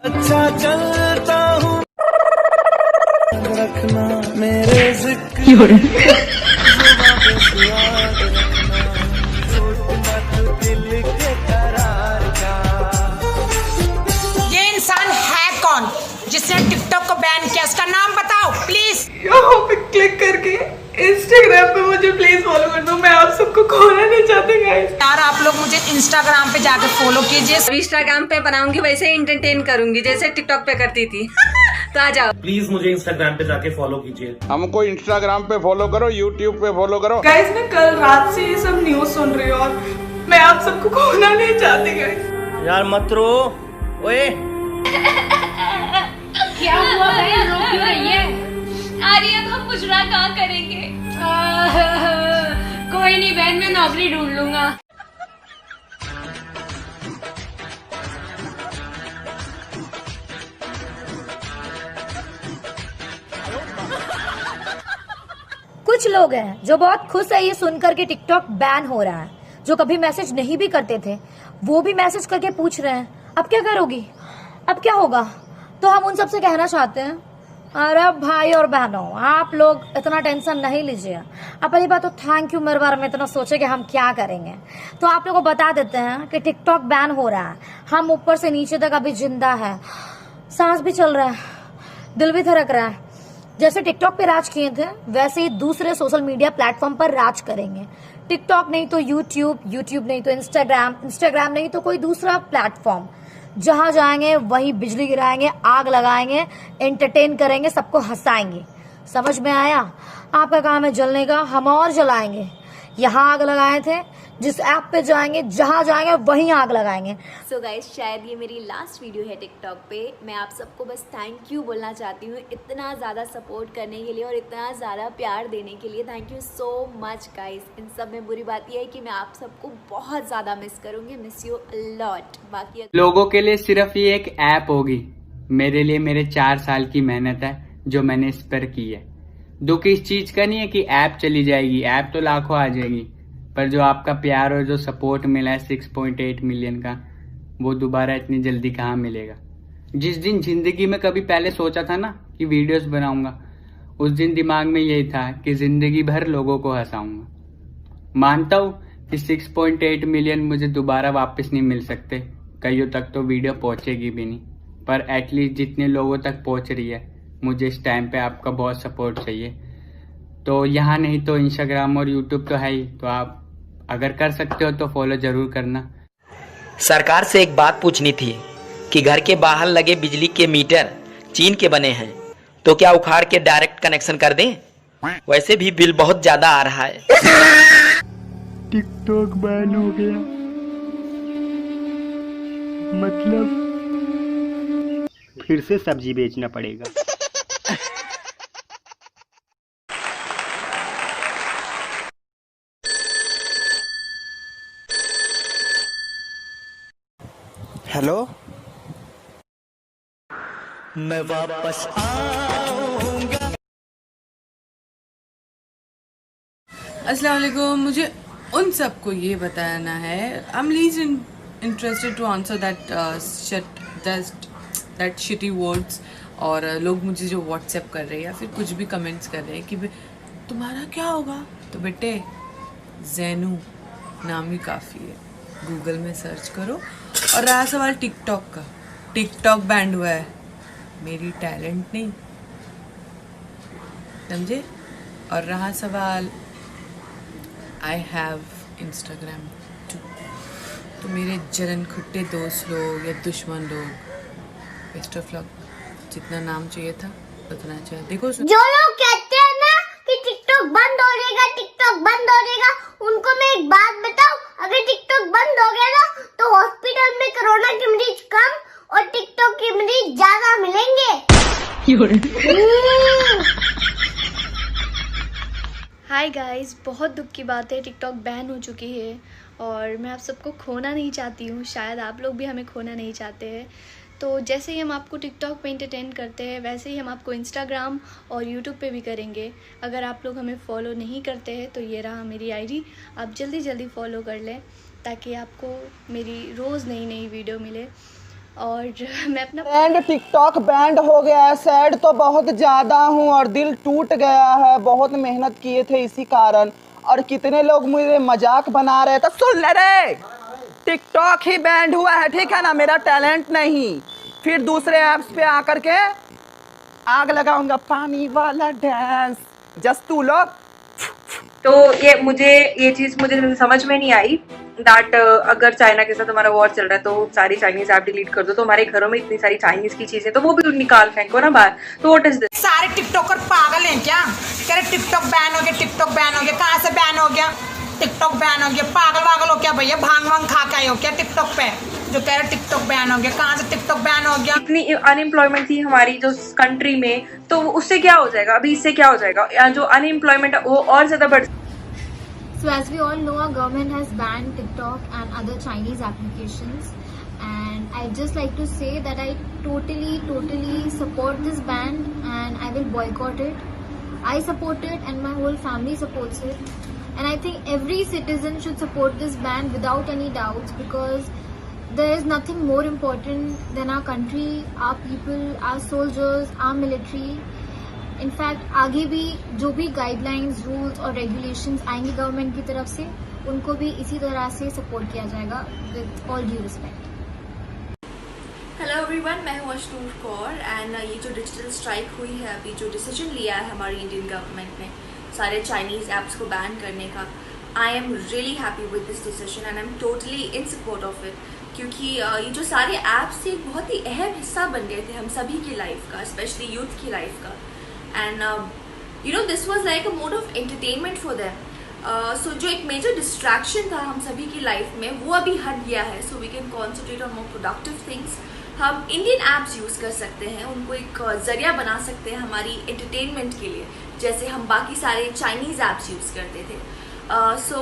अच्छा चलता हूँ रखना मेरे जिक्र दिल के करार का। ये इंसान है कौन जिसने टिकटॉक को बैन किया? उसका नाम बताओ प्लीज। यहाँ पे क्लिक करके इंस्टाग्राम पे मुझे प्लीज फॉलो कर दो। मैं आप सबको खोना नहीं चाहती गाइस। यार आप लोग मुझे इंस्टाग्राम पे जाके फॉलो कीजिए। इंस्टाग्राम पे बनाऊंगी वैसे ही एंटरटेन करूंगी जैसे टिकटॉक पे करती थी। तो आ जाओ प्लीज मुझे इंस्टाग्राम पे जाके फॉलो कीजिए। हमको इंस्टाग्राम पे फॉलो करो, यूट्यूब पे फॉलो करो। गाइस मैं कल रात से ये सब न्यूज सुन रही हूँ और मैं आप सबको खोना नहीं चाहती गाइस। यार मत रो ओए। क्या हुआ भाई, रो क्यों रही है? अरे अब हम गुजरा कहाँ करेंगे? कोई नहीं बहन, मैं नौकरी ढूंढ लूंगा। कुछ लोग हैं जो बहुत खुश है ये सुनकर के टिकटॉक बैन हो रहा है। जो कभी मैसेज नहीं भी करते थे वो भी मैसेज करके पूछ रहे हैं अब क्या करोगी, अब क्या होगा। तो हम उन सबसे कहना चाहते हैं, अरे भाई और बहनों आप लोग इतना टेंशन नहीं लीजिए। अब पहली बात तो थैंक यू मेरे बारे में इतना सोचे कि हम क्या करेंगे। तो आप लोगों को बता देते हैं कि टिकटॉक बैन हो रहा है। हम ऊपर से नीचे तक अभी जिंदा है, सांस भी चल रहा है, दिल भी धड़क रहा है। जैसे टिकटॉक पे राज किए थे वैसे ही दूसरे सोशल मीडिया प्लेटफॉर्म पर राज करेंगे। टिकटॉक नहीं तो यूट्यूब, यूट्यूब नहीं तो इंस्टाग्राम, इंस्टाग्राम नहीं तो कोई दूसरा प्लेटफॉर्म। जहां जाएंगे वहीं बिजली गिराएंगे, आग लगाएंगे, एंटरटेन करेंगे, सबको हंसाएंगे। समझ में आया? आपका काम है जलने का, हम और जलाएंगे। यहाँ आग लगाए थे, जिस ऐप पे जाएंगे जहां जाएंगे वहीं आग लगाएंगे। सो गाइस शायद ये मेरी लास्ट वीडियो है टिकटॉक पे। मैं आप सबको बस थैंक यू बोलना चाहती हूँ इतना ज़्यादा सपोर्ट करने के लिए और इतना ज़्यादा प्यार देने के लिए। Thank you so much guys. इन सब में बुरी बात यह है कि मैं आप सबको बहुत ज़्यादा मिस करूँगी, मिस यू अलॉट। बाकी लोगों के लिए सिर्फ ये एक ऐप होगी, मेरे लिए मेरे 4 साल की मेहनत है जो मैंने इस पर की है। दुख इस चीज़ का नहीं है कि ऐप चली जाएगी, ऐप तो लाखों आ जाएगी, पर जो आपका प्यार और जो सपोर्ट मिला है 6.8 मिलियन का, वो दोबारा इतनी जल्दी कहाँ मिलेगा। जिस दिन जिंदगी में कभी पहले सोचा था ना कि वीडियोस बनाऊंगा, उस दिन दिमाग में यही था कि जिंदगी भर लोगों को हंसाऊंगा। मानता हूँ कि 6.8 मिलियन मुझे दोबारा वापस नहीं मिल सकते, कईयों तक तो वीडियो पहुंचेगी भी नहीं, पर एटलीस्ट जितने लोगों तक पहुंच रही है, मुझे इस टाइम पे आपका बहुत सपोर्ट चाहिए। तो यहाँ नहीं तो इंस्टाग्राम और यूट्यूब तो है ही, तो आप अगर कर सकते हो तो फॉलो जरूर करना। सरकार से एक बात पूछनी थी कि घर के बाहर लगे बिजली के मीटर चीन के बने हैं, तो क्या उखाड़ के डायरेक्ट कनेक्शन कर दें? वैसे भी बिल बहुत ज्यादा आ रहा है। टिकटॉक बैन हो गया, मतलब फिर से सब्जी बेचना पड़ेगा। हेलो, मैं वापस आऊंगा। अस्सलाम वालेकुम। मुझे उन सबको ये बताना है, I am least interested to answer that shitty words. और लोग मुझे जो व्हाट्सएप कर रहे हैं या फिर कुछ भी कमेंट्स कर रहे हैं कि तुम्हारा क्या होगा, तो बेटे जैनू नाम ही काफ़ी है, गूगल में सर्च करो। और रहा सवाल टिकटॉक का, टिकटॉक बैंड हुआ है, मेरी टैलेंट नहीं, समझे। और रहा सवाल आई हैव इंस्टाग्राम टू, तो मेरे जलन खुट्टे दोस्त लोग या दुश्मन लोग, बेस्ट ऑफ लक। जितना नाम चाहिए था उतना चाहिए। देखो जो लोग कहते हैं ना कि टिकटॉक बंद हो जाएगा, टिकटॉक बंद हो जाएगा, उनको मैं एक बात बताऊं, अगर टिकटॉक बंद हो गया ना तो हॉस्पिटल में कोरोना के मरीज कम और टिकटॉक के मरीज ज्यादा मिलेंगे। हाय गाइस, बहुत दुख की बात है, टिकटॉक बैन हो चुकी है और मैं आप सबको खोना नहीं चाहती हूँ। शायद आप लोग भी हमें खोना नहीं चाहते हैं। तो जैसे ही हम आपको टिकटॉक पे एंटरटेन करते हैं वैसे ही हम आपको इंस्टाग्राम और यूट्यूब पे भी करेंगे। अगर आप लोग हमें फॉलो नहीं करते हैं तो ये रहा मेरी आईडी, आप जल्दी जल्दी फॉलो कर लें ताकि आपको मेरी रोज़ नई नई वीडियो मिले। और मैं अपना बैंड टिकटॉक बैंड हो गया है। सैड तो बहुत ज़्यादा हूँ और दिल टूट गया है। बहुत मेहनत किए थे इसी कारण, और कितने लोग मुझे मजाक बना रहे थे। सुन ले रे, टिकटॉक ही बैंड हुआ है, ठीक है ना, मेरा टैलेंट नहीं। फिर दूसरे ऐप्स पे आकर के आग लगाऊंगा, पानी वाला डांस। जस्ट तू लोग। तो ये चीज मुझे समझ में नहीं आई दैट अगर चाइना के साथ हमारा वॉर चल रहा है तो सारी चाइनीज ऐप डिलीट कर दो, तो हमारे घरों में इतनी सारी चाइनीज की चीजें तो वो भी निकाल फेंको ना बाहर। तो व्हाट इज दिस? सारे टिकटॉकर पागल हैं क्या? कह रहे टिकटॉक बैन हो गया, टिकटॉक बैन हो गया। कहाँ से बैन हो गया? टिकटॉक बैन हो गया। पागल हो क्या भैया? भांग वांग खा के आए हो क्या टिकटॉक पे जो कह रहे टिकटॉक बैन हो गया? कहाँ से टिकटॉक बैन हो गया? इतनी अनएम्प्लॉयमेंट थी हमारी जो कंट्री में, तो उससे क्या हो जाएगा? अभी इससे क्या हो जाएगा? जो अनएम्प्लॉयमेंट है वो और ज्यादा बढ़। So as we all know, our government has banned TikTok and other Chinese applications, and I'd just like to say that I totally support this ban and I will boycott it. I support it and my whole family supports it, and I think every citizen should support this ban without any doubts, because there is nothing more important than our country, our people, our soldiers, our military. In fact आगे भी जो भी guidelines, rules और regulations आएंगे government की तरफ से, उनको भी इसी तरह से सपोर्ट किया जाएगा with all due respect. Hello everyone, मैं हूँ अशनूर कौर एंड ये जो डिजिटल स्ट्राइक हुई है, अभी जो डिसीजन लिया है हमारी इंडियन गवर्नमेंट ने सारे चाइनीज़ ऐप्स को बैन करने का, I am really happy with this decision and I am totally in support of it. क्योंकि ये जो सारे ऐप्स थे एक बहुत ही अहम हिस्सा बन गए थे हम सभी की लाइफ का, स्पेशली यूथ की लाइफ का। And this was like a mode of entertainment for them. So जो एक major distraction था हम सभी की लाइफ में, वो अभी हट गया है। So we can concentrate on more productive things. हम इंडियन ऐप्स यूज़ कर सकते हैं, उनको एक जरिया बना सकते हैं हमारी एंटरटेनमेंट के लिए, जैसे हम बाकी सारे चाइनीज़ ऐप्स यूज़ करते थे। So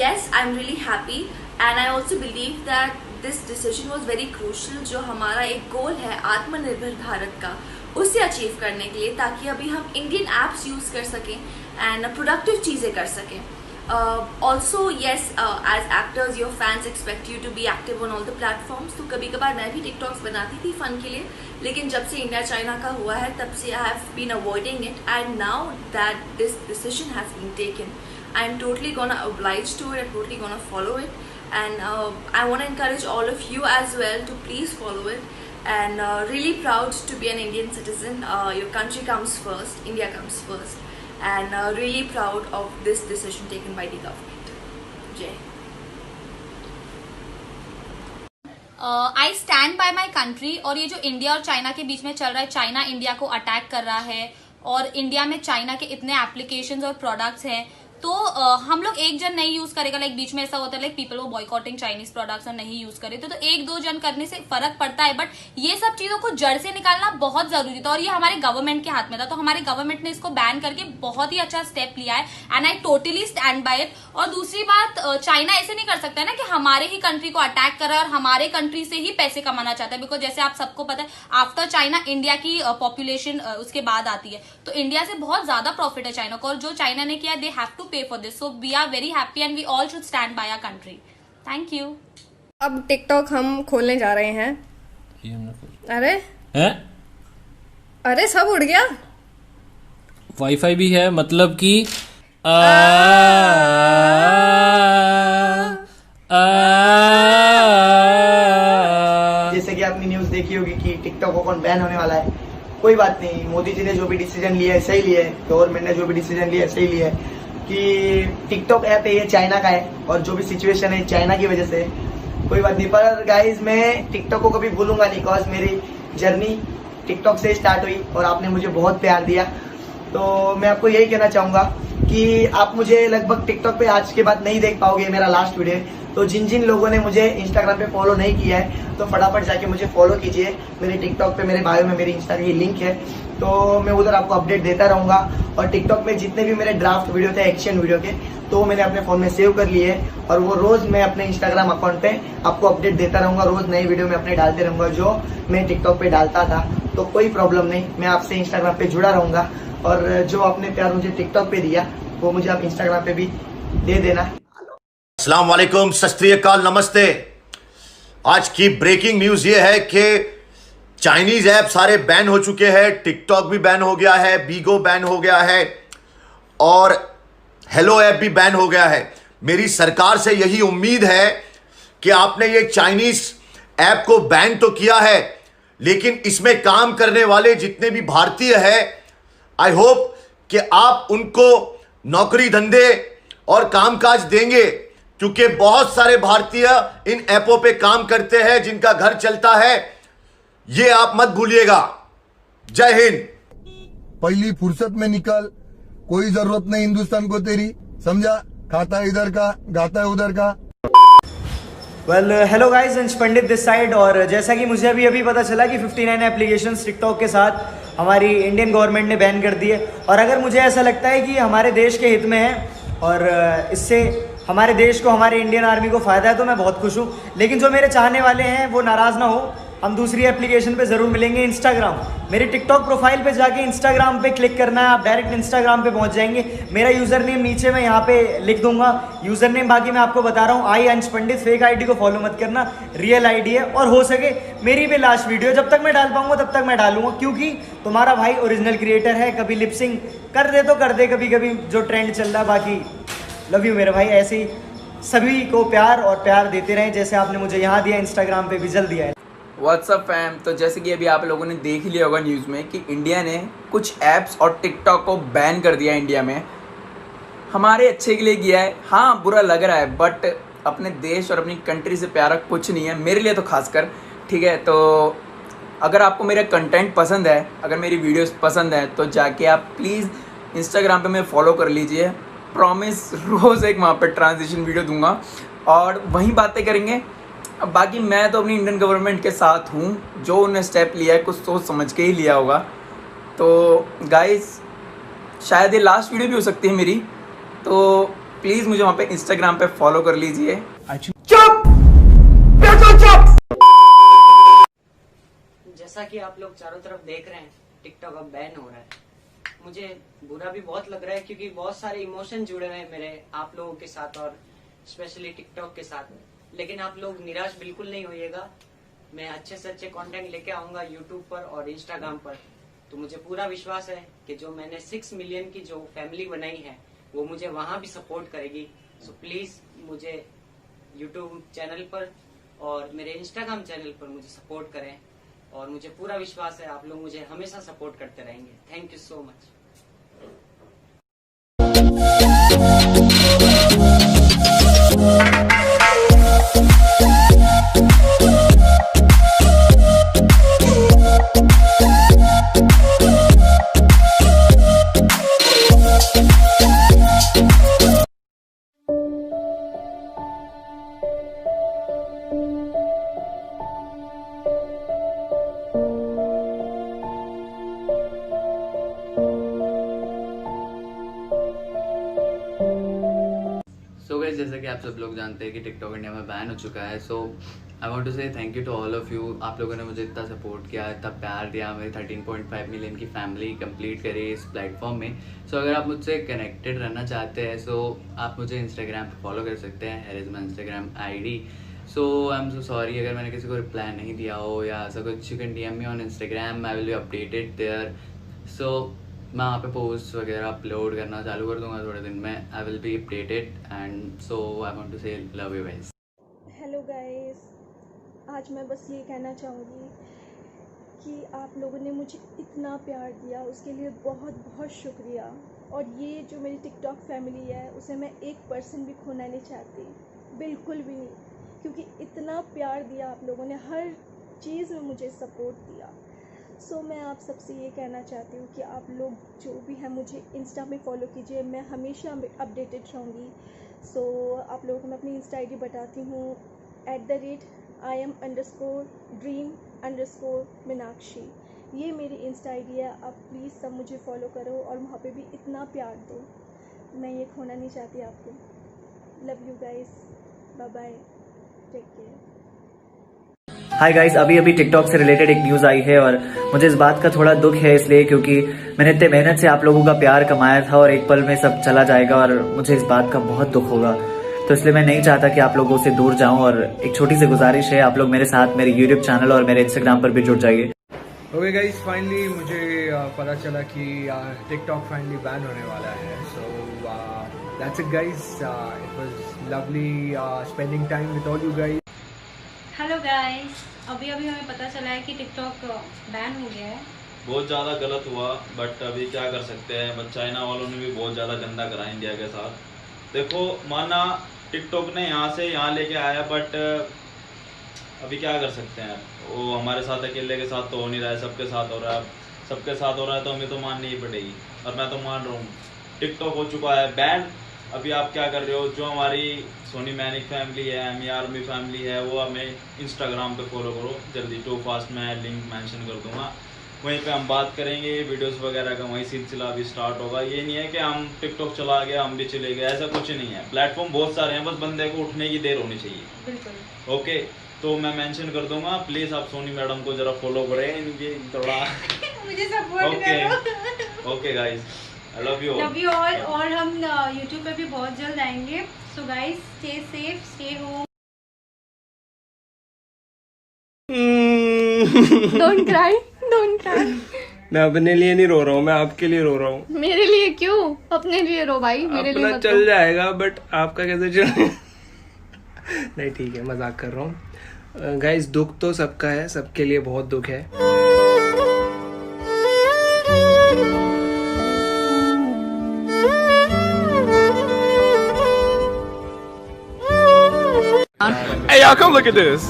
yes, I'm really happy and I also believe that this decision was very crucial। जो हमारा एक गोल है आत्मनिर्भर भारत का, उसे अचीव करने के लिए, ताकि अभी हम इंडियन ऐप्स यूज़ कर सकें एंड प्रोडक्टिव चीज़ें कर सकें। Also yes, as actors your fans expect you to be active on all the platforms. तो कभी कभार मैं भी टिकटॉक्स बनाती थी फ़न के लिए, लेकिन जब से इंडिया चाइना का हुआ है तब से I have been avoiding it, and now that this decision has been taken, I am totally gonna oblige to it, I'm totally gonna follow it, and I want to encourage all of you as well to please follow it. And really proud to be an Indian citizen. Your country comes first, India comes first, and really proud of this decision taken by the government. Jai. I stand by my country। और ये जो India और China के बीच में चल रहा है, China India को अटैक कर रहा है और इंडिया में चाइना के इतने एप्लीकेशंस और प्रोडक्ट्स हैं, तो हम लोग एक जन नहीं यूज करेगा, लाइक बीच में ऐसा होता है लाइक पीपल वो बॉयकॉटिंग चाइनीज प्रोडक्ट्स और नहीं यूज करे, तो एक दो जन करने से फर्क पड़ता है, बट ये सब चीजों को जड़ से निकालना बहुत जरूरी था और ये हमारे गवर्नमेंट के हाथ में था। तो हमारे गवर्नमेंट ने इसको बैन करके बहुत ही अच्छा स्टेप लिया है and I totally stand by it. और दूसरी बात, चाइना ऐसे नहीं कर सकता है ना कि हमारे ही कंट्री को अटैक कर रहा है और हमारे कंट्री से ही पैसे कमाना चाहता है, बिकॉज जैसे आप सबको पता है आफ्टर चाइना इंडिया की पॉपुलेशन उसके बाद आती है, तो इंडिया से बहुत ज्यादा प्रॉफिट है चाइना को, और जो चाइना ने किया दे हैव टू पे for this. So we are very happy and we all should stand by our country. Thank you. अब टिकटॉक हम खोलने जा रहे हैं। अरे सब उड़ गया। वाईफाई भी है, मतलब कि जैसे कि आपने न्यूज देखी होगी कि टिकटॉक अकाउंट बैन होने वाला है। कोई बात नहीं, मोदी जी ने जो भी डिसीजन लिया है सही लिया है, गवर्नमेंट ने जो भी डिसीजन लिया है सही लिया है, कि टिकटॉक ऐप है ये चाइना का है और जो भी सिचुएशन है चाइना की वजह से, कोई बात नहीं। पर गाइज मैं टिकटॉक को कभी भूलूंगा नहीं, बिकॉज मेरी जर्नी टिकटॉक से स्टार्ट हुई और आपने मुझे बहुत प्यार दिया। तो मैं आपको यही कहना चाहूंगा कि आप मुझे लगभग टिकटॉक पे आज के बाद नहीं देख पाओगे, मेरा लास्ट वीडियो। तो जिन जिन लोगों ने मुझे इंस्टाग्राम पे फॉलो नहीं किया है तो फटाफट जाके मुझे फॉलो कीजिए। मेरे टिकटॉक पे मेरे बायो में मेरी इंस्टा की लिंक है, तो मैं उधर आपको अपडेट देता रहूंगा। और टिकटॉक में जितने भी मेरे ड्राफ्ट वीडियो थे एक्शन वीडियो के, तो मैंने अपने फोन में सेव कर लिए है और वो रोज मैं अपने इंस्टाग्राम अकाउंट पे आपको अपडेट देता रहूंगा। रोज नई वीडियो में अपने डालते रहूंगा जो मैं टिकटॉक पे डालता था। तो कोई प्रॉब्लम नहीं, मैं आपसे इंस्टाग्राम पे जुड़ा रहूंगा और जो आपने प्यार मुझे टिकटॉक पे दिया वो मुझे आप इंस्टाग्राम पे भी दे देना। अस्सलाम वालेकुम, सत श्री अकाल, नमस्ते। आज की ब्रेकिंग न्यूज ये है कि चाइनीज ऐप सारे बैन हो चुके हैं, टिकटॉक भी बैन हो गया है, बीगो बैन हो गया है और हेलो ऐप भी बैन हो गया है। मेरी सरकार से यही उम्मीद है कि आपने ये चाइनीज ऐप को बैन तो किया है, लेकिन इसमें काम करने वाले जितने भी भारतीय हैं, आई होप कि आप उनको नौकरी धंधे और कामकाज देंगे, क्योंकि बहुत सारे भारतीय इन ऐपों पे काम करते हैं जिनका घर चलता है। ये आप मत भूलिएगा। जय हिंद। पहली फुर्सत में निकल, कोई जरूरत नहीं हिंदुस्तान को तेरी, समझा? खाता है इधर का, गाता है उधर का। वेल हेलो गाइस, अंश पंडित दिस साइड। और जैसा कि मुझे अभी पता चला कि 59 एप्लीकेशंस टिकटॉक के साथ हमारी इंडियन गवर्नमेंट ने बैन कर दिए। और अगर मुझे ऐसा लगता है कि हमारे देश के हित में है और इससे हमारे देश को, हमारे इंडियन आर्मी को फ़ायदा है, तो मैं बहुत खुश हूँ। लेकिन जो मेरे चाहने वाले हैं वो नाराज़ ना हो, हम दूसरी एप्लीकेशन पे ज़रूर मिलेंगे। इंस्टाग्राम, मेरी टिकटॉक प्रोफाइल पे जाके इंस्टाग्राम पे क्लिक करना है, आप डायरेक्ट इंस्टाग्राम पे पहुंच जाएंगे। मेरा यूज़र नेम नीचे मैं यहाँ पे लिख दूंगा, यूज़र नेम बाकी मैं आपको बता रहा हूँ, आई अंश पंडित। फेक आईडी को फॉलो मत करना, रियल आईडी है। और हो सके मेरी भी लास्ट वीडियो जब तक मैं डाल पाऊंगा तब तक मैं डालूंगा, क्योंकि तुम्हारा भाई ओरिजिनल क्रिएटर है। कभी लिपसिंग कर दे तो कर दे, कभी कभी जो ट्रेंड चल रहा है। बाकी लव यू मेरे भाई, ऐसे ही सभी को प्यार और प्यार देते रहें जैसे आपने मुझे यहाँ दिया, इंस्टाग्राम पे विजल दिया है। व्हाट्सअप फैम, तो जैसे कि अभी आप लोगों ने देख लिया होगा न्यूज़ में कि इंडिया ने कुछ ऐप्स और टिकटॉक को बैन कर दिया इंडिया में। हमारे अच्छे के लिए किया है, हाँ बुरा लग रहा है, बट अपने देश और अपनी कंट्री से प्यारा कुछ नहीं है, मेरे लिए तो खासकर। ठीक है, तो अगर आपको मेरा कंटेंट पसंद है, अगर मेरी वीडियोस पसंद है, तो जाके आप प्लीज़ इंस्टाग्राम पे मैं फॉलो कर लीजिए। प्रॉमिस रोज़ एक वहाँ पर ट्रांजिशन वीडियो दूंगा और वहीं बातें करेंगे। अब बाकी मैं तो अपनी इंडियन गवर्नमेंट के साथ हूँ, जो उन्होंने स्टेप लिया है कुछ सोच समझ के ही लिया होगा। तो गाइस शायद ये लास्ट वीडियो भी हो सकती है मेरी, तो प्लीज़ मुझे वहाँ पे इंस्टाग्राम पे फॉलो कर लीजिए। चुप! जैसा कि आप लोग चारों तरफ देख रहे हैं, टिकटॉक अब बैन हो रहा है। मुझे बुरा भी बहुत लग रहा है, क्योंकि बहुत सारे इमोशन जुड़े हुए हैं मेरे आप लोगों के साथ और स्पेशली टिकटॉक के साथ। लेकिन आप लोग निराश बिल्कुल नहीं होइएगा, मैं अच्छे से अच्छे कंटेंट लेके आऊंगा यूट्यूब पर और इंस्टाग्राम पर। तो मुझे पूरा विश्वास है कि जो मैंने 6 मिलियन की जो फैमिली बनाई है वो मुझे वहां भी सपोर्ट करेगी। सो प्लीज मुझे यूट्यूब चैनल पर और मेरे इंस्टाग्राम चैनल पर मुझे सपोर्ट करें, और मुझे पूरा विश्वास है आप लोग मुझे हमेशा सपोर्ट करते रहेंगे। Thank you so much. जैसा कि आप सब लोग जानते हैं कि टिकटॉक इंडिया में बैन हो चुका है। So I want to say thank you to all of you. आप लोगों ने मुझे इतना सपोर्ट किया, इतना प्यार दिया, मेरी 13.5 मिलियन की फैमिली कंप्लीट करी इस प्लेटफॉर्म में। सो अगर आप मुझसे कनेक्टेड रहना चाहते हैं, सो आप मुझे इंस्टाग्राम पर फॉलो कर सकते हैं, here is my Instagram ID। So I am so sorry अगर मैंने किसी को रिप्लाई नहीं दिया हो या ऐसा कुछ। You can DM me on Instagram, I will be updated there. So मैं वहाँ पे पोस्ट वगैरह अपलोड करना चालू कर दूंगा थोड़े दिन में। I will be updated and so I want to say love you guys. Hello guys, आज मैं बस ये कहना चाहूँगी कि आप लोगों ने मुझे इतना प्यार दिया, उसके लिए बहुत बहुत शुक्रिया। और ये जो मेरी टिकटॉक फैमिली है उसे मैं 1% भी खोना नहीं चाहती, बिल्कुल भी नहीं, क्योंकि इतना प्यार दिया आप लोगों ने, हर चीज़ में मुझे सपोर्ट दिया। सो मैं आप सबसे ये कहना चाहती हूँ कि आप लोग जो भी हैं मुझे इंस्टा में फॉलो कीजिए, मैं हमेशा अपडेटेड रहूँगी। सो आप लोगों को मैं अपनी इंस्टा ID बताती हूँ, @Iam_dream_मीनाक्षी। ये मेरी इंस्टा ID है। आप प्लीज़ सब मुझे फॉलो करो और वहाँ पे भी इतना प्यार दो, मैं ये खोना नहीं चाहती आपको। Love you guys, bye bye, take care. Hi guys, अभी टिकटॉक से रिलेटेड एक न्यूज़ आई है और मुझे इस बात का थोड़ा दुख है, इसलिए क्योंकि मैंने इतने मेहनत से आप लोगों का प्यार कमाया था और एक पल में सब चला जाएगा और मुझे इस बात का बहुत दुख होगा। तो इसलिए मैं नहीं चाहता कि आप लोगों से दूर जाऊं। और एक छोटी सी गुजारिश है, आप लोग मेरे साथ मेरे यूट्यूब चैनल और मेरे इंस्टाग्राम पर भी जुड़ जाइए। ओके गाइस, फाइनली मुझे पता चला कि टिकटॉक फाइनली बैन होने वाला है। So that's it guys, it was lovely spending time with all you guys. Hello guys, अभी हमें पता चला है कि टिकटॉक बैन हो गया है। बहुत ज़्यादा गलत हुआ, बट अभी क्या कर सकते हैं। बट चाइना वालों ने भी बहुत ज़्यादा गंदा करा इंडिया के साथ। देखो, माना टिकटॉक ने यहाँ से यहाँ लेके आया, बट अभी क्या कर सकते हैं। वो हमारे साथ अकेले के साथ तो हो नहीं रहा है, सबके साथ हो रहा है। सबके साथ हो रहा है तो हमें तो माननी ही पड़ेगी, और मैं तो मान रहा हूँ। टिकटॉक हो चुका है बैन। अभी आप क्या कर रहे हो, जो हमारी सोनी मैनिक फैमिली है, एमी आर्मी फैमिली है, वो हमें इंस्टाग्राम पे फॉलो करो जल्दी। टू फास्ट मैं लिंक मेंशन कर दूंगा, वहीं पे हम बात करेंगे वीडियोस वगैरह का। वहीं सिलसिला भी स्टार्ट होगा। ये नहीं है कि हम टिकटॉक चला गए हम भी चले गए, ऐसा कुछ नहीं है। प्लेटफॉर्म बहुत सारे हैं, बस बंदे को उठने की देर होनी चाहिए। बिल्कुल। ओके, तो मैं मेंशन कर दूंगा, प्लीज़ आप सोनी मैडम को जरा फॉलो करें, इनके थोड़ा मुझे सपोर्ट करो। Okay guys, I love you all. और हम यूट्यूब पे भी बहुत जल्द आएंगे। So guys, stay safe, stay home. Don't cry, don't cry. मैं अपने लिए नहीं रो रहा हूँ, मैं आपके लिए रो रहा हूँ। मेरे लिए क्यों? अपने लिए रो भाई, मेरे लिए अपना मत चल रो। जाएगा, बट आपका कैसे चल नहीं, ठीक है, मजाक कर रहा हूँ। गाइस, दुख तो सबका है, सबके लिए बहुत दुख है। Hey y'all, come look at this.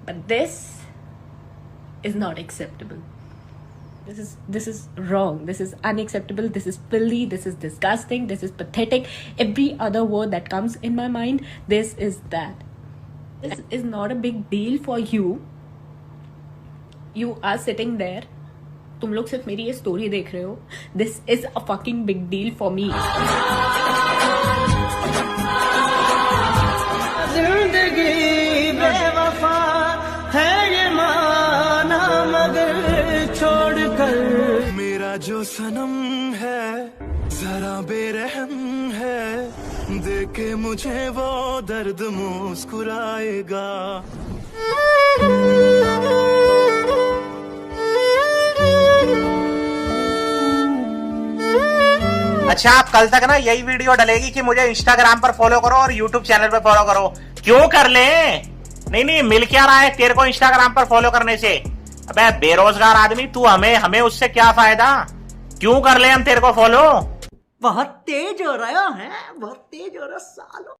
But this is not acceptable. This is wrong. This is unacceptable. This is filthy. This is disgusting. This is pathetic. Every other word that comes in my mind, this is that. This is not a big deal for you. You are sitting there. तुम लोग सिर्फ मेरी ये story देख रहे हो. This is a fucking big deal for me. जिंदगी बेवफा है ये माना मगर छोड़ कर। मेरा जो सनम है जरा बेरहम है, देखे मुझे वो दर्द मुस्कुराएगा। अच्छा, आप कल तक ना यही वीडियो डलेगी कि मुझे इंस्टाग्राम पर फॉलो करो और यूट्यूब चैनल पर फॉलो करो। क्यों कर ले? नहीं, मिल क्या रहा है तेरे को इंस्टाग्राम पर फॉलो करने से? अबे बेरोजगार आदमी तू, हमें उससे क्या फायदा? क्यों कर ले हम तेरे को फॉलो? बहुत तेज हो रहा है, बहुत तेज हो रहा सालो।